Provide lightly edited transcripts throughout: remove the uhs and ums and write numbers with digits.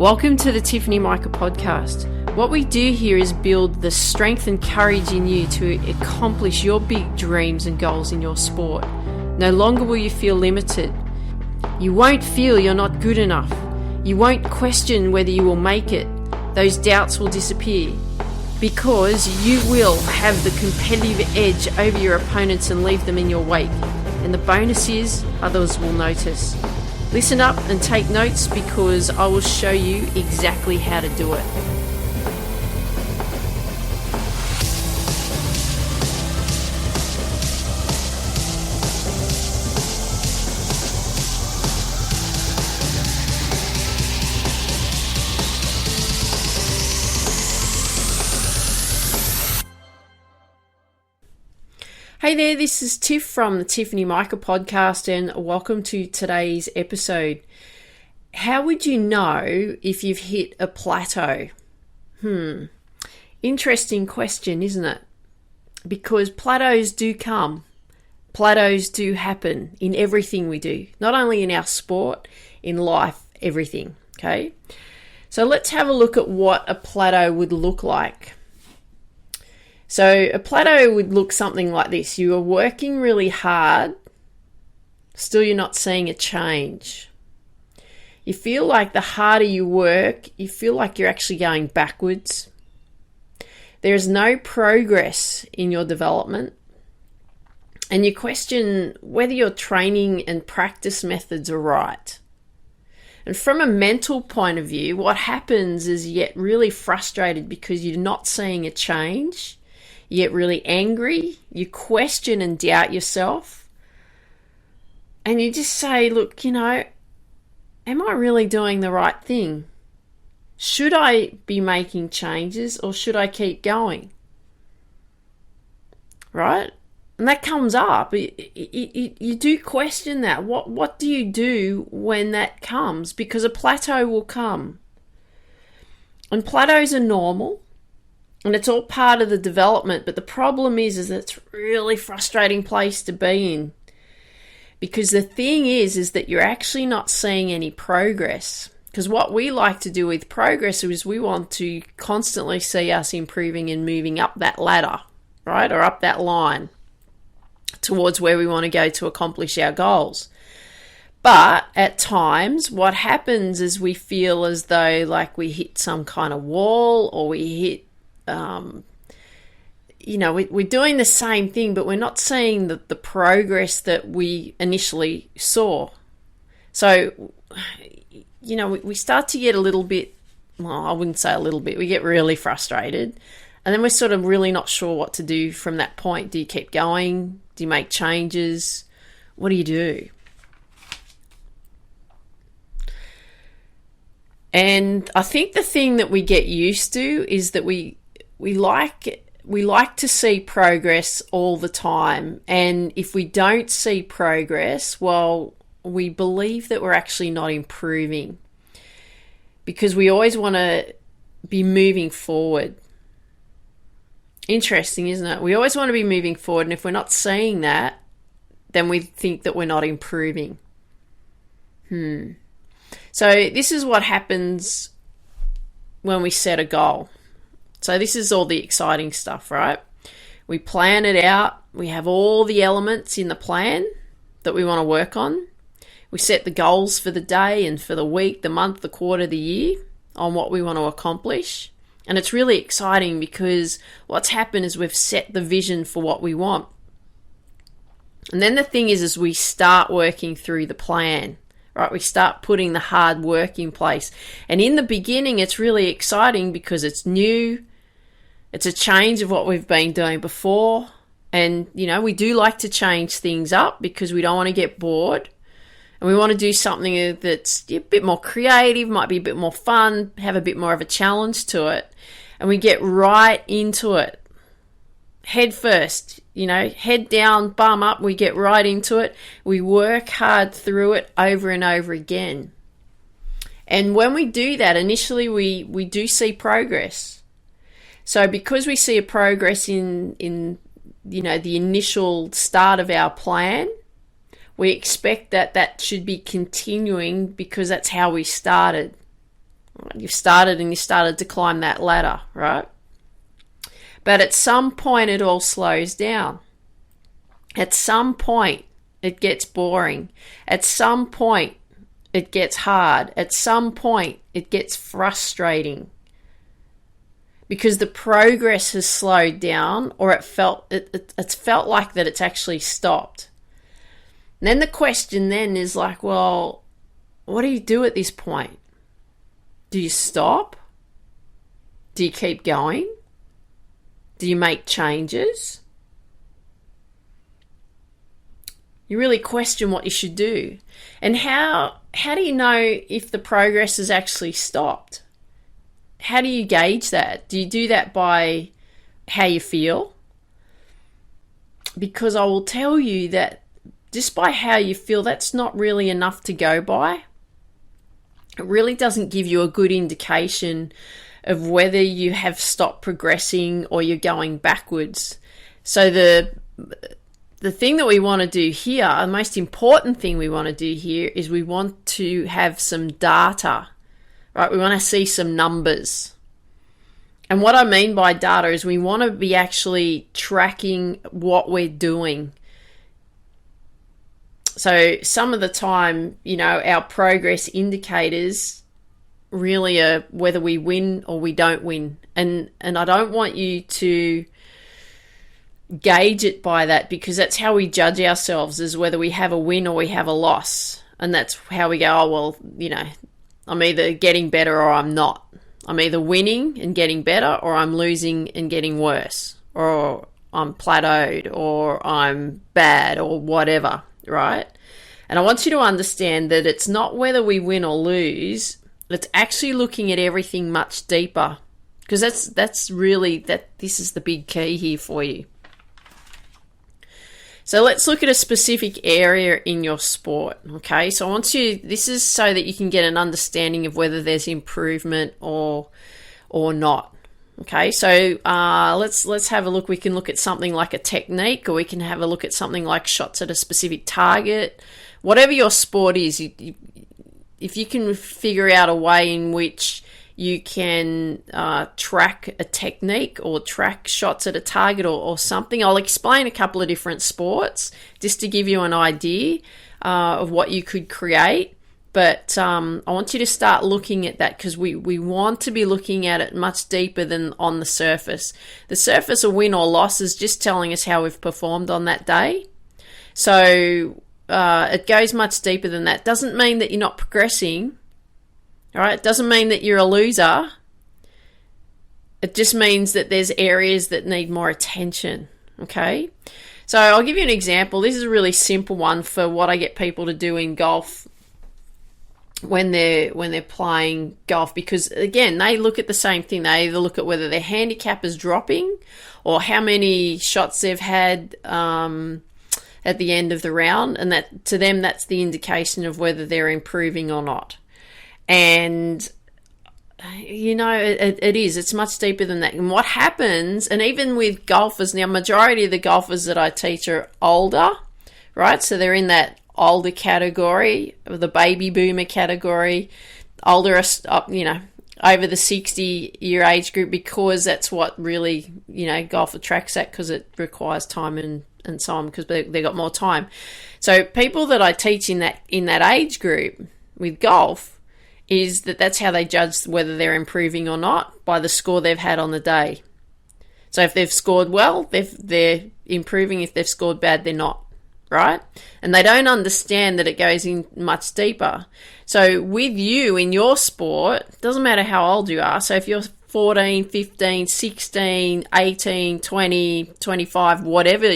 Welcome to the Tiffany Micah podcast. What we do here is build the strength and courage in you to accomplish your big dreams and goals in your sport. No longer will you feel limited. You won't feel you're not good enough. You won't question whether you will make it. Those doubts will disappear because you will have the competitive edge over your opponents and leave them in your wake. And the bonus is others will notice. Listen up and take notes because I will show you exactly how to do it. Hey there, this is Tiff from the Tiffany Micah podcast and welcome to today's episode. How would you know if you've hit a plateau? Interesting question, isn't it? Because plateaus do come. Plateaus do happen in everything we do, not only in our sport, in life, everything, okay? So let's have a look at what a plateau would look like. So a plateau would look something like this. You are working really hard, still you're not seeing a change. You feel like the harder you work, you feel like you're actually going backwards. There is no progress in your development. And you question whether your training and practice methods are right. And from a mental point of view, what happens is you get really frustrated because you're not seeing a change. You get really angry, you question and doubt yourself, and you just say, look, am I really doing the right thing? Should I be making changes or should I keep going? Right? And that comes up. You do question that. What do you do when that comes? Because a plateau will come. And plateaus are normal. And it's all part of the development, but the problem is that it's a really frustrating place to be in. Because the thing is that you're actually not seeing any progress. Because what we like to do with progress is we want to constantly see us improving and moving up that ladder, right? Or up that line towards where we want to go to accomplish our goals. But at times, what happens is we feel as though like we hit some kind of wall or we hit we're doing the same thing, but we're not seeing the progress that we initially saw. So, we start to get a little bit, well, I wouldn't say a little bit, we get really frustrated. And then we're sort of really not sure what to do from that point. Do you keep going? Do you make changes? What do you do? And I think the thing that we get used to is that we like to see progress all the time, and if we don't see progress, well, we believe that we're actually not improving because we always want to be moving forward. Interesting, isn't it? We always want to be moving forward, and if we're not seeing that, then we think that we're not improving. So this is what happens when we set a goal. So this is all the exciting stuff, right? We plan it out. We have all the elements in the plan that we want to work on. We set the goals for the day and for the week, the month, the quarter, the year on what we want to accomplish. And it's really exciting because what's happened is we've set the vision for what we want. And then the thing is we start working through the plan. Right, we start putting the hard work in place. And in the beginning, it's really exciting because it's new. It's a change of what we've been doing before. And, we do like to change things up because we don't want to get bored. And we want to do something that's a bit more creative, might be a bit more fun, have a bit more of a challenge to it. And we get right into it. Head first, head down, bum up, we get right into it. We work hard through it over and over again. And when we do that, initially we do see progress. So because we see a progress in the initial start of our plan, we expect that should be continuing because that's how we started. You've started and you started to climb that ladder, right? But at some point it all slows down. At some point it gets boring. At some point it gets hard. At some point it gets frustrating. Because the progress has slowed down, or it's felt like that it's actually stopped. And then the question then is like, well, what do you do at this point? Do you stop? Do you keep going? Do you make changes? You really question what you should do. And how do you know if the progress has actually stopped? How do you gauge that? Do you do that by how you feel? Because I will tell you that just by how you feel, that's not really enough to go by. It really doesn't give you a good indication of whether you have stopped progressing or you're going backwards. So the thing that we want to do here, the most important thing we want to do here, is we want to have some data, right? We want to see some numbers. And what I mean by data is we want to be actually tracking what we're doing. So some of the time, our progress indicators really are whether we win or we don't win. And I don't want you to gauge it by that, because that's how we judge ourselves, is whether we have a win or we have a loss. And that's how we go, oh, well, I'm either getting better or I'm not. I'm either winning and getting better, or I'm losing and getting worse, or I'm plateaued, or I'm bad, or whatever, right? And I want you to understand that it's not whether we win or lose. It's actually looking at everything much deeper, because that's really this is the big key here for you. So let's look at a specific area in your sport, okay? So this is so that you can get an understanding of whether there's improvement or not, okay? So let's have a look. We can look at something like a technique, or we can have a look at something like shots at a specific target. Whatever your sport is, if you can figure out a way in which you can track a technique or track shots at a target or something. I'll explain a couple of different sports just to give you an idea of what you could create. But I want you to start looking at that, because we want to be looking at it much deeper than on the surface. The surface, a win or loss, is just telling us how we've performed on that day. So it goes much deeper than that. Doesn't mean that you're not progressing. All right, it doesn't mean that you're a loser. It just means that there's areas that need more attention, okay? So I'll give you an example. This is a really simple one for what I get people to do in golf when they're playing golf, because, again, they look at the same thing. They either look at whether their handicap is dropping or how many shots they've had at the end of the round, and that to them that's the indication of whether they're improving or not. And it's much deeper than that. And what happens, and even with golfers now, majority of the golfers that I teach are older, right? So they're in that older category, the baby boomer category, older, over the 60-year age group, because that's what really, golf attracts at, because it requires time and so on, because they got more time. So people that I teach in that age group with golf, is that's how they judge whether they're improving or not, by the score they've had on the day. So if they've scored well, they're improving. If they've scored bad, they're not, right? And they don't understand that it goes in much deeper. So with you in your sport, doesn't matter how old you are. So if you're 14, 15, 16, 18, 20, 25, whatever,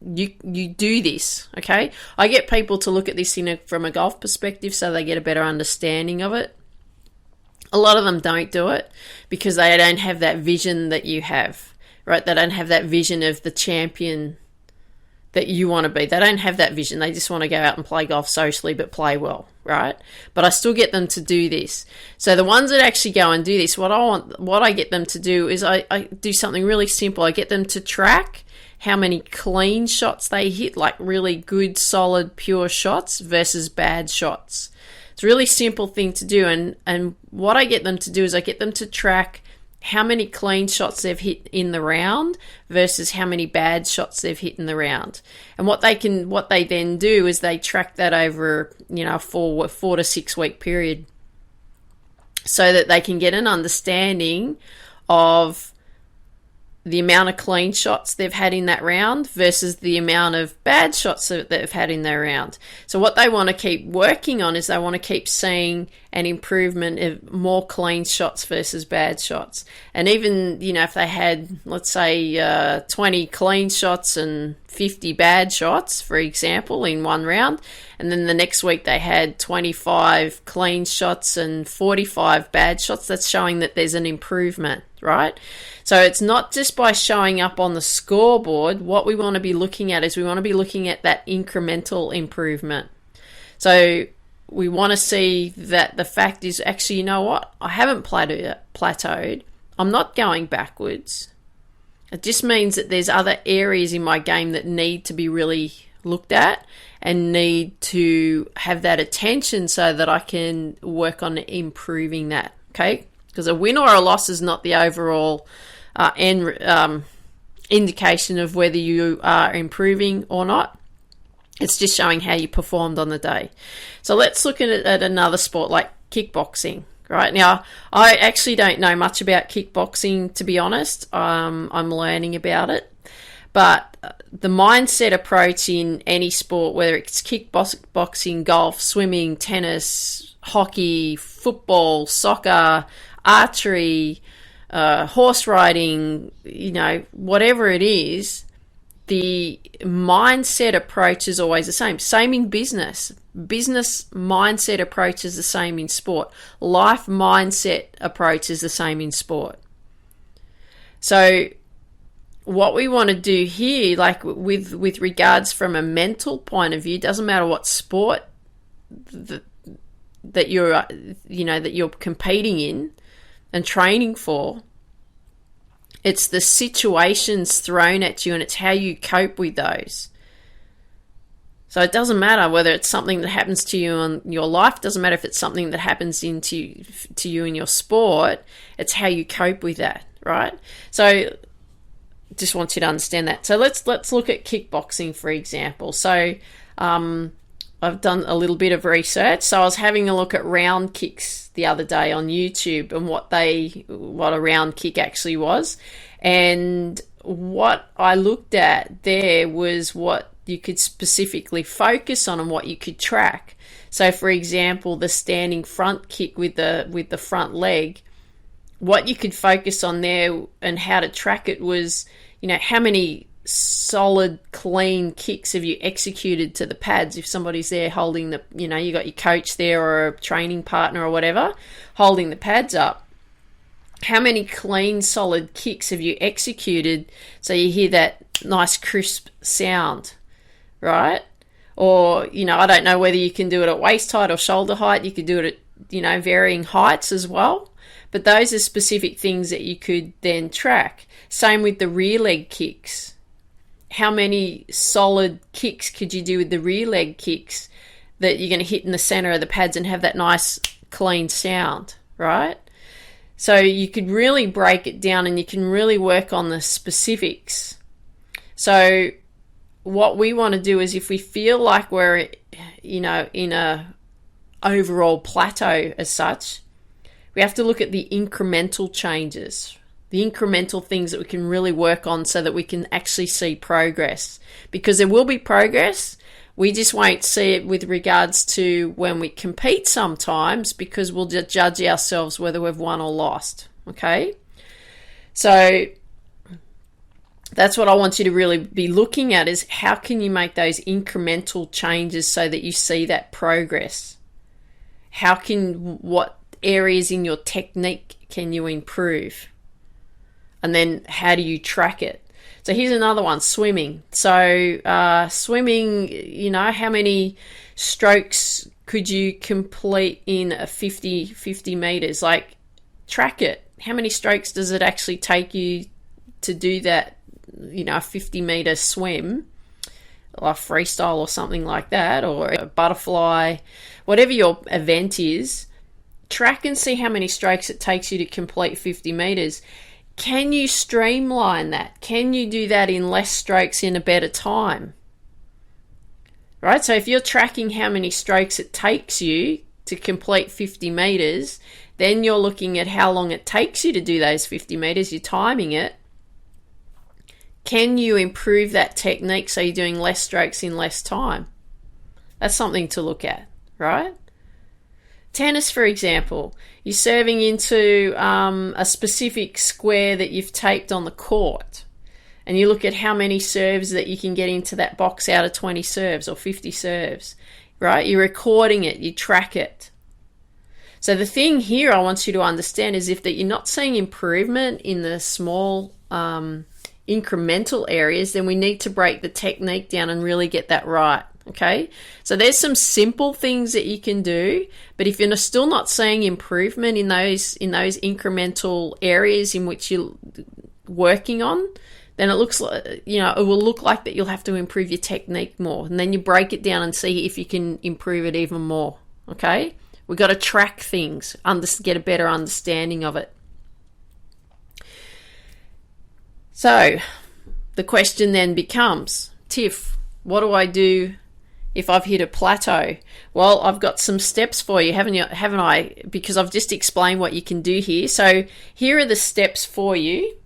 you do this, okay? I get people to look at this from a golf perspective so they get a better understanding of it. A lot of them don't do it because they don't have that vision that you have, right? They don't have that vision of the champion that you want to be. They don't have that vision. They just want to go out and play golf socially but play well, right? But I still get them to do this. So the ones that actually go and do this, what I get them to do is I do something really simple. I get them to track how many clean shots they hit, like really good, solid, pure shots versus bad shots. It's a really simple thing to do. And what I get them to do is I get them to track how many clean shots they've hit in the round versus how many bad shots they've hit in the round. And what they then do is they track that over, a 4 to 6 week period, so that they can get an understanding of the amount of clean shots they've had in that round versus the amount of bad shots that they've had in their round. So what they want to keep working on is they want to keep seeing an improvement of more clean shots versus bad shots. And even, if they had, let's say, 20 clean shots and 50 bad shots, for example, in one round, and then the next week they had 25 clean shots and 45 bad shots, that's showing that there's an improvement, right? So it's not just by showing up on the scoreboard. What we want to be looking at is we want to be looking at that incremental improvement. So we want to see that the fact is, actually, you know what? I haven't plateaued. I'm not going backwards. It just means that there's other areas in my game that need to be really looked at and need to have that attention so that I can work on improving that, okay? Because a win or a loss is not the overall indication of whether you are improving or not. It's just showing how you performed on the day. So let's look at another sport like kickboxing. Right now, I actually don't know much about kickboxing, to be honest. I'm learning about it. But the mindset approach in any sport, whether it's kickboxing, golf, swimming, tennis, hockey, football, soccer, archery, horse riding, whatever it is, the mindset approach is always the same. Same in business. Business mindset approach is the same in sport. Life mindset approach is the same in sport. So what we want to do here, like with regards from a mental point of view, doesn't matter what sport that you're competing in and training for. It's the situations thrown at you and it's how you cope with those. So it doesn't matter whether it's something that happens to you in your life. It doesn't matter if it's something that happens to you in your sport. It's how you cope with that, right? So just want you to understand that. So let's look at kickboxing, for example. So I've done a little bit of research. So I was having a look at round kicks the other day on YouTube and what a round kick actually was. And what I looked at there was what you could specifically focus on and what you could track. So for example, the standing front kick with the front leg, what you could focus on there and how to track it was, how many solid, clean kicks have you executed to the pads? If somebody's there holding the, you got your coach there or a training partner or whatever, holding the pads up, how many clean, solid kicks have you executed so you hear that nice, crisp sound, right? Or, I don't know whether you can do it at waist height or shoulder height. You could do it at, varying heights as well. But those are specific things that you could then track. Same with the rear leg kicks. How many solid kicks could you do with the rear leg kicks that you're going to hit in the center of the pads and have that nice clean sound, right? So you could really break it down and you can really work on the specifics. So what we want to do is, if we feel like we're, in a overall plateau as such, we have to look at the incremental changes, the incremental things that we can really work on so that we can actually see progress. Because there will be progress, we just won't see it with regards to when we compete sometimes, because we'll just judge ourselves whether we've won or lost, okay? So that's what I want you to really be looking at, is how can you make those incremental changes so that you see that progress? What areas in your technique can you improve? And then how do you track it? So here's another one, swimming. So swimming, how many strokes could you complete in a 50 meters? Like, track it. How many strokes does it actually take you to do that, a 50 meter swim like freestyle or something like that, or a butterfly, whatever your event is, track and see how many strokes it takes you to complete 50 meters. Can you streamline that? Can you do that in less strokes in a better time? Right? So if you're tracking how many strokes it takes you to complete 50 meters, then you're looking at how long it takes you to do those 50 meters, you're timing it. Can you improve that technique so you're doing less strokes in less time? That's something to look at, right? Tennis, for example, you're serving into a specific square that you've taped on the court, and you look at how many serves that you can get into that box out of 20 serves or 50 serves, right? You're recording it, you track it. So the thing here I want you to understand is if that you're not seeing improvement in the small incremental areas, then we need to break the technique down and really get that right. Okay, so there's some simple things that you can do, but if you're still not seeing improvement in those incremental areas in which you're working on, then it looks like, it will look like that you'll have to improve your technique more, and then you break it down and see if you can improve it even more. Okay, we've got to track things, get a better understanding of it. So the question then becomes, Tiff, what do I do if I've hit a plateau? Well, I've got some steps for you, haven't I? Because I've just explained what you can do here. So here are the steps for you.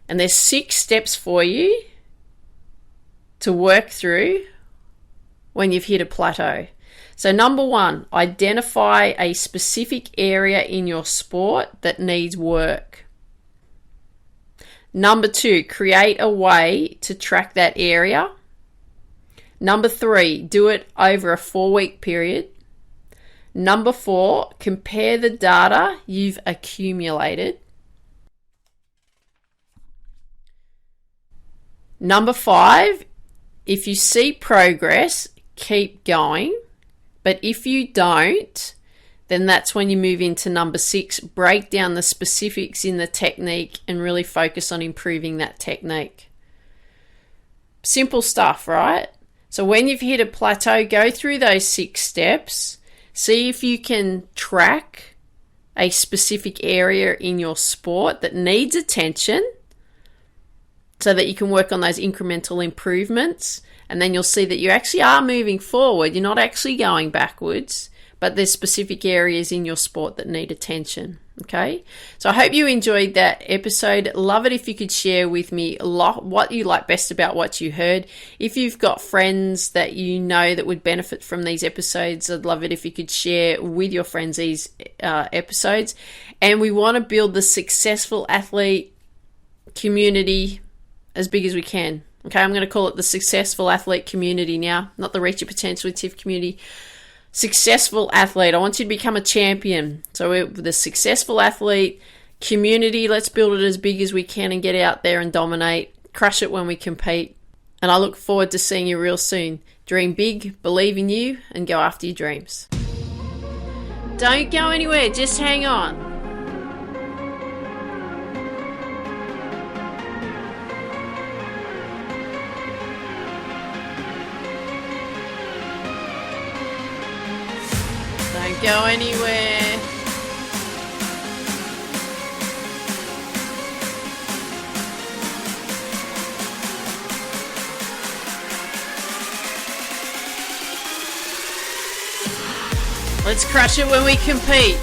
And there's 6 steps for you to work through when you've hit a plateau. So number 1, identify a specific area in your sport that needs work. Number 2, create a way to track that area. Number 3, do it over a 4-week period. Number 4, compare the data you've accumulated. Number 5, if you see progress, keep going. But if you don't, then that's when you move into number 6, break down the specifics in the technique and really focus on improving that technique. Simple stuff, right? So when you've hit a plateau, go through those 6 steps, see if you can track a specific area in your sport that needs attention so that you can work on those incremental improvements, and then you'll see that you actually are moving forward. You're not actually going backwards, but there's specific areas in your sport that need attention. Okay, so I hope you enjoyed that episode. Love it if you could share with me what you like best about what you heard. If you've got friends that you know that would benefit from these episodes, I'd love it if you could share with your friends these episodes. And we want to build the successful athlete community as big as we can. Okay, I'm going to call it the successful athlete community now, not the Reach Your Potential with Tiff community. Successful athlete. I want you to become a champion. So we're the successful athlete community. Let's build it as big as we can and get out there and dominate. Crush it when we compete. And I look forward to seeing you real soon. Dream big, believe in you, and go after your dreams. Don't go anywhere. Just hang on. Don't go anywhere. Let's crush it when we compete.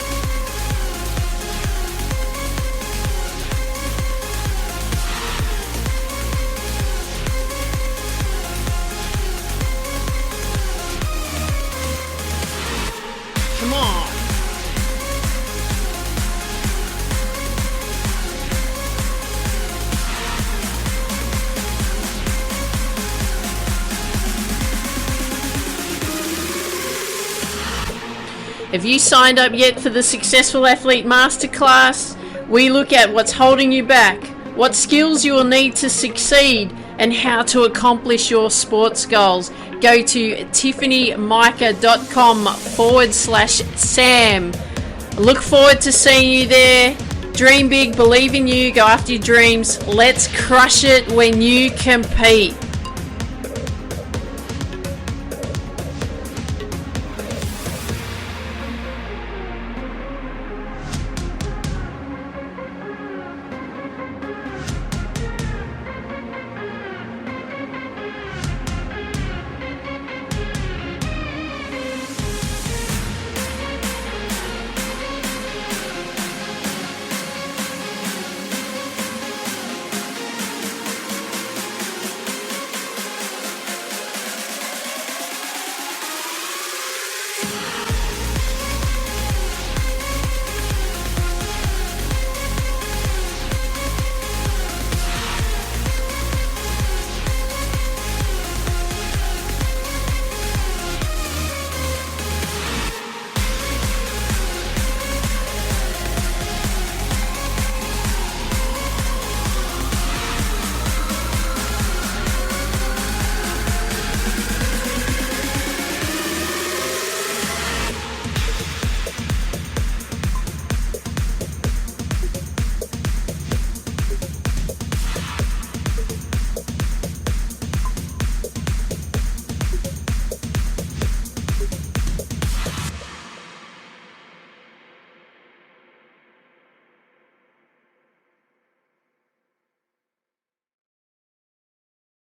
Come on. Have you signed up yet for the Successful Athlete Masterclass? We look at what's holding you back, what skills you will need to succeed, and how to accomplish your sports goals. Go to tiffanymica.com/Sam. Look forward to seeing you there. Dream big, believe in you, go after your dreams. Let's crush it when you compete.